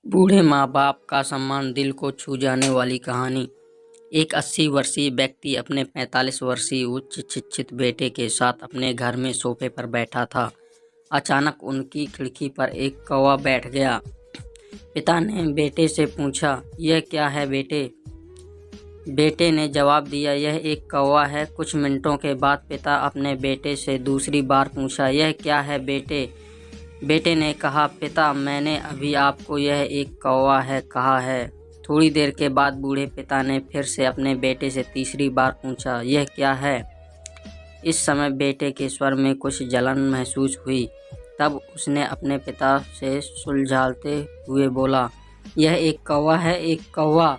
बूढ़े माँ बाप का सम्मान दिल को छू जाने वाली कहानी। एक 80 वर्षीय व्यक्ति अपने 45 वर्षीय उच्च शिक्षित बेटे के साथ अपने घर में सोफे पर बैठा था। अचानक उनकी खिड़की पर एक कौवा बैठ गया। पिता ने बेटे से पूछा, यह क्या है बेटे? बेटे ने जवाब दिया, यह एक कौवा है। कुछ मिनटों के बाद पिता अपने बेटे से दूसरी बार पूछा, यह क्या है बेटे? बेटे ने कहा, पिता मैंने अभी आपको यह एक कौवा है कहा है। थोड़ी देर के बाद बूढ़े पिता ने फिर से अपने बेटे से तीसरी बार पूछा, यह क्या है? इस समय बेटे के स्वर में कुछ जलन महसूस हुई। तब उसने अपने पिता से सुलझाते हुए बोला, यह एक कौवा है, एक कौवा।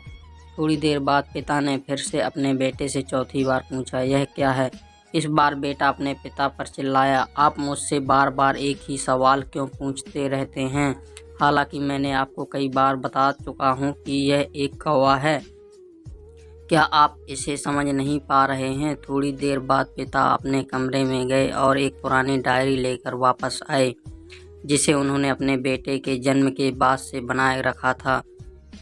थोड़ी देर बाद पिता ने फिर से अपने बेटे से चौथी बार पूछा, यह क्या है? इस बार बेटा अपने पिता पर चिल्लाया, आप मुझसे बार बार एक ही सवाल क्यों पूछते रहते हैं? हालांकि मैंने आपको कई बार बता चुका हूँ कि यह एक कौवा है। क्या आप इसे समझ नहीं पा रहे हैं? थोड़ी देर बाद पिता अपने कमरे में गए और एक पुरानी डायरी लेकर वापस आए, जिसे उन्होंने अपने बेटे के जन्म के बाद से बनाए रखा था।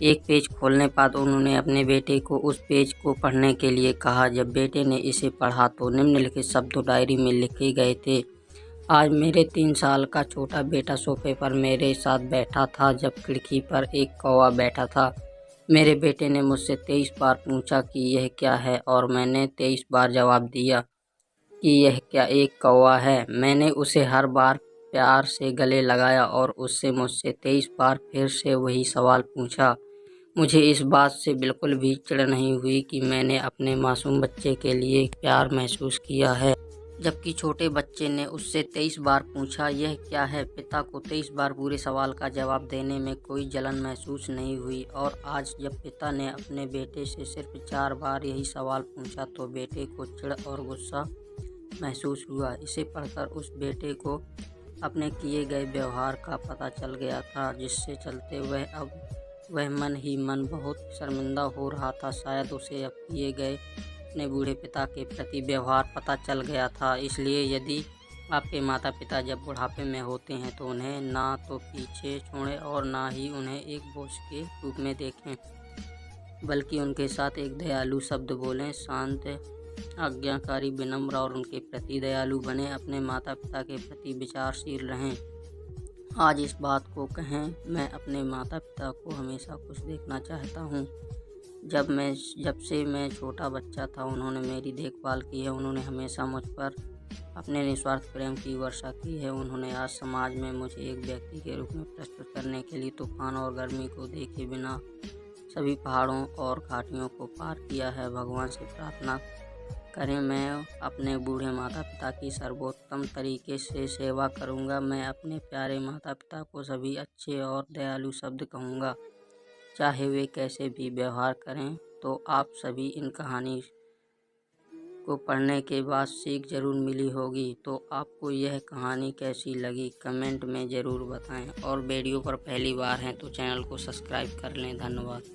एक पेज खोलने बाद उन्होंने अपने बेटे को उस पेज को पढ़ने के लिए कहा। जब बेटे ने इसे पढ़ा तो निम्नलिखित शब्द डायरी में लिखे गए थे, आज मेरे 3 साल का छोटा बेटा सोफे पर मेरे साथ बैठा था जब खिड़की पर एक कौवा बैठा था। मेरे बेटे ने मुझसे 23 बार पूछा कि यह क्या है और मैंने 23 बार जवाब दिया कि यह क्या एक कौवा है। मैंने उसे हर बार प्यार से गले लगाया और उससे मुझसे 23 बार फिर से वही सवाल पूछा। मुझे इस बात से बिल्कुल भी चिढ़ नहीं हुई कि मैंने अपने मासूम बच्चे के लिए प्यार महसूस किया है, जबकि छोटे बच्चे ने उससे 23 बार पूछा, यह क्या है? पिता को 23 बार पूरे सवाल का जवाब देने में कोई जलन महसूस नहीं हुई, और आज जब पिता ने अपने बेटे से सिर्फ 4 बार यही सवाल पूछा तो बेटे को चिढ़ और गुस्सा महसूस हुआ। इसे पढ़कर उस बेटे को अपने किए गए व्यवहार का पता चल गया था, जिससे चलते वह मन ही मन बहुत शर्मिंदा हो रहा था। शायद उसे अब किए गए अपने बूढ़े पिता के प्रति व्यवहार पता चल गया था। इसलिए यदि आपके माता पिता जब बुढ़ापे में होते हैं तो उन्हें ना तो पीछे छोड़ें और ना ही उन्हें एक बोझ के रूप में देखें, बल्कि उनके साथ एक दयालु शब्द बोलें। शांत, आज्ञाकारी, विनम्र और उनके प्रति दयालु बने। अपने माता पिता के प्रति विचारशील रहें। आज इस बात को कहें, मैं अपने माता पिता को हमेशा खुश देखना चाहता हूँ। जब से मैं छोटा बच्चा था उन्होंने मेरी देखभाल की है। उन्होंने हमेशा मुझ पर अपने निस्वार्थ प्रेम की वर्षा की है। उन्होंने आज समाज में मुझे एक व्यक्ति के रूप में प्रस्तुत करने के लिए तूफान और गर्मी को देखे बिना सभी पहाड़ों और घाटियों को पार किया है। भगवान से प्रार्थना करें, मैं अपने बूढ़े माता पिता की सर्वोत्तम तरीके से सेवा करूंगा। मैं अपने प्यारे माता पिता को सभी अच्छे और दयालु शब्द कहूँगा, चाहे वे कैसे भी व्यवहार करें। तो आप सभी इन कहानी को पढ़ने के बाद सीख जरूर मिली होगी। तो आपको यह कहानी कैसी लगी कमेंट में ज़रूर बताएं, और वीडियो पर पहली बार हैं तो चैनल को सब्सक्राइब कर लें। धन्यवाद।